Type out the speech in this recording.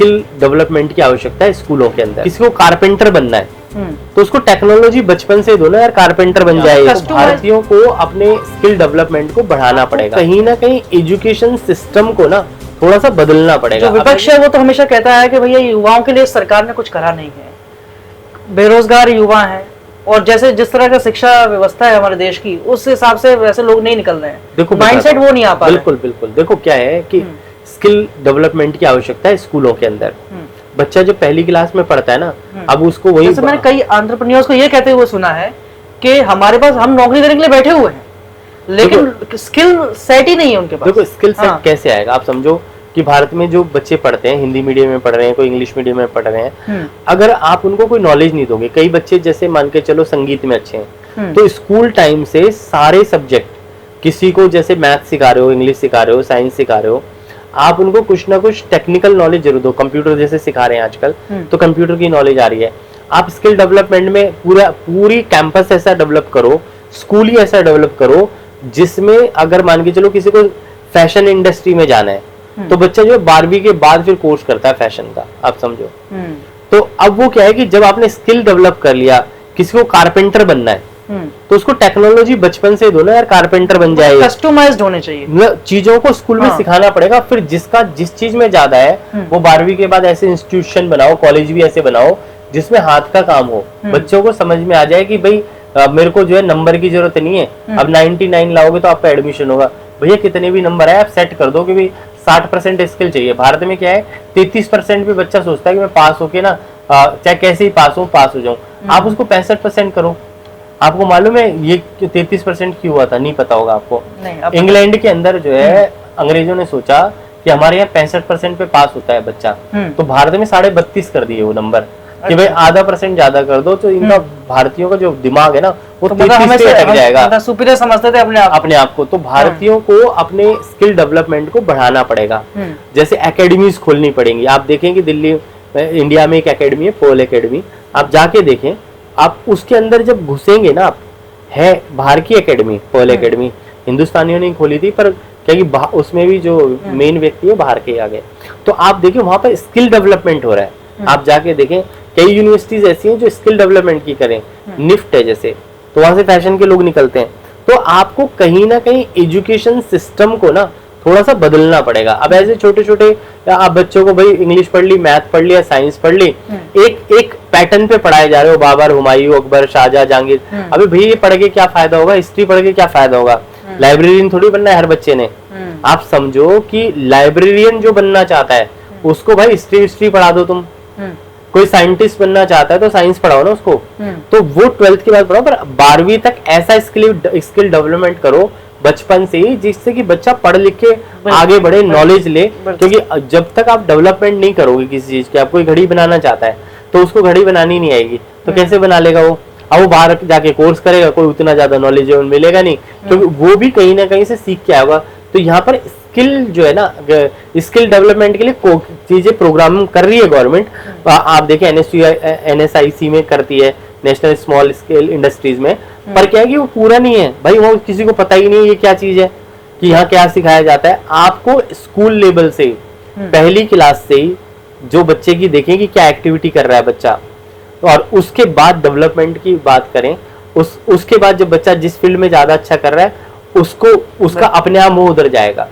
Skill development की आवश्यकता है स्कूलों के अंदर। किसी को कारपेंटर बनना है तो उसको टेक्नोलॉजी बचपन से दो ना यार, कारपेंटर बन जाए। तो भारतीयों को अपने स्किल डेवलपमेंट को बढ़ाना पड़ेगा। कहीं ना कहीं एजुकेशन सिस्टम को ना थोड़ा सा बदलना पड़ेगा। जो विपक्ष है वो तो हमेशा कहता है कि भैया युवाओं के लिए सरकार ने कुछ करा नहीं है, बेरोजगार युवा हैं, और जैसे जिस तरह का शिक्षा व्यवस्था है हमारे देश की, उस हिसाब से वैसे लोग नहीं निकल रहे हैं। देखो माइंडसेट वो नहीं आ पा रहा। बिल्कुल बिल्कुल। देखो क्या है कि स्किल डेवलपमेंट की आवश्यकता है स्कूलों के अंदर। बच्चा जो पहली क्लास में पढ़ता है ना, अब उसको वही, जैसे मैंने कई एंटरप्रेन्योर्स को ये कहते हुए सुना है कि हमारे पास, हम नौकरी करने के लिए बैठे हुए हैं लेकिन स्किल सेट ही नहीं है उनके पास। देखो स्किल सेट कैसे आएगा? आप समझो कि भारत में जो बच्चे पढ़ते हैं, हिंदी मीडियम में पढ़ रहे हैं, कोई इंग्लिश मीडियम में पढ़ रहे हैं, अगर आप उनको कोई नॉलेज नहीं दोगे, कई बच्चे जैसे मान के चलो संगीत में अच्छे हैं, तो स्कूल टाइम से सारे सब्जेक्ट, किसी को जैसे मैथ सिखा रहे हो, इंग्लिश सिखा रहे हो, साइंस सिखा रहे हो, आप उनको कुछ ना कुछ टेक्निकल नॉलेज जरूर दो। कंप्यूटर जैसे सिखा रहे हैं आजकल, तो कंप्यूटर की नॉलेज आ रही है। आप स्किल डेवलपमेंट में पूरी कैंपस ऐसा डेवलप करो, स्कूल ही ऐसा डेवलप करो जिसमें अगर मान के चलो किसी को फैशन इंडस्ट्री में जाना है तो बच्चा जो 12वीं के बाद फिर कोर्स करता है फैशन का, आप समझो। तो अब वो क्या है कि जब आपने स्किल डेवलप कर लिया, किसी को कारपेंटर बनना है तो उसको टेक्नोलॉजी बचपन से दो ना यार, कारपेंटर बन जाए। कस्टमाइज्ड होने चाहिए, चीजों को स्कूल में सिखाना पड़ेगा। फिर जिस चीज में ज्यादा है वो 12वीं के बाद ऐसे इंस्टीट्यूशन बनाओ, कॉलेज भी ऐसे बनाओ जिसमें हाथ का काम हो, बच्चों को समझ में आ जाए कि भाई मेरे को जो है नंबर की जरूरत नहीं है, अब 99 लाओगे तो आपका एडमिशन होगा। भैया कितने भी नंबर है आप सेट कर दो कि भाई 60% स्किल चाहिए। भारत में क्या है, 33% भी बच्चा सोचता है कि मैं पास होके ना चाहे कैसे ही पास हो जाऊं। आप उसको 65% करो। आपको मालूम है ये 33% क्यों हुआ था? नहीं पता होगा आपको। इंग्लैंड के अंदर जो है अंग्रेजों ने सोचा कि हमारे यहाँ 65% पे पास होता है बच्चा, तो भारत में 32.5 कर दिए वो नंबर कि भाई आधा % ज्यादा कर दो, तो इनका भारतीयों का जो दिमाग है ना वो 33 पे अटक जाएगा। सुपीरियर समझते थे अपने आप को। तो भारतीयों को अपने स्किल डेवलपमेंट को बढ़ाना पड़ेगा। जैसे एकेडमीज खोलनी पड़ेंगी। आप देखें कि दिल्ली इंडिया में एक एकेडमी है, पोल एकेडमी, आप जाके देखें। आप उसके अंदर जब घुसेंगे ना, आप है बाहर की एकेडमी, पोल एकेडमी हिंदुस्तानियों ने खोली थी, पर क्या कि उसमें भी जो मेन व्यक्ति है बाहर के आ गए। तो आप देखिए वहां पर स्किल डेवलपमेंट हो रहा है। आप जाके देखें, कई यूनिवर्सिटीज ऐसी हैं जो स्किल डेवलपमेंट की करें। निफ्ट है जैसे, तो वहां से फैशन के लोग निकलते हैं। तो आपको कहीं ना कहीं एजुकेशन सिस्टम को ना थोड़ा सा बदलना पड़ेगा। अब ऐसे छोटे छोटे आप बच्चों को भाई इंग्लिश पढ़ ली, मैथ पढ़ लिया, साइंस पढ़ ली, एक पैटर्न पे पढ़ाए जा रहे हो, बाबर, हुमायूं, अकबर, शाहजहां, जहांगीर। अभी भाई ये पढ़ के क्या फायदा होगा? हिस्ट्री पढ़ के क्या फायदा होगा? लाइब्रेरियन थोड़ी बनना है हर बच्चे ने। आप समझो कि लाइब्रेरियन जो बनना चाहता है उसको भाई हिस्ट्री पढ़ा दो तुम। कोई साइंटिस्ट बनना चाहता है तो साइंस पढ़ाओ ना उसको। तो वो 12th के बाद पढ़ाओ, पर 12वीं तक ऐसा स्किल डेवलपमेंट करो बचपन से ही, जिससे कि बच्चा पढ़ लिख के आगे बढ़े, नॉलेज ले। क्योंकि जब तक आप डेवलपमेंट नहीं करोगे किसी चीज की, आप कोई घड़ी बनाना चाहता है तो उसको घड़ी बनानी नहीं आएगी तो कैसे बना लेगा वो? अब वो बाहर जाके कोर्स करेगा, कोई उतना ज्यादा नॉलेज मिलेगा नहीं, क्योंकि वो भी कहीं ना कहीं से सीख के आएगा। तो यहाँ पर स्किल जो है ना, स्किल डेवलपमेंट के लिए चीजें प्रोग्राम कर रही है गवर्नमेंट। आप देखें NSIC में करती है, नेशनल स्मॉल स्केल इंडस्ट्रीज में। पर क्या है कि वो पूरा नहीं है भाई, वो किसी को पता ही नहीं ये क्या चीज है, कि यहाँ क्या सिखाया जाता है। आपको स्कूल लेवल से, पहली क्लास से ही जो बच्चे की देखें कि क्या एक्टिविटी कर रहा है बच्चा, और उसके बाद डेवलपमेंट की बात करें, उसके बाद जब बच्चा जिस फील्ड में ज्यादा अच्छा कर रहा है उसका अपने आप मुंह उधर जाएगा।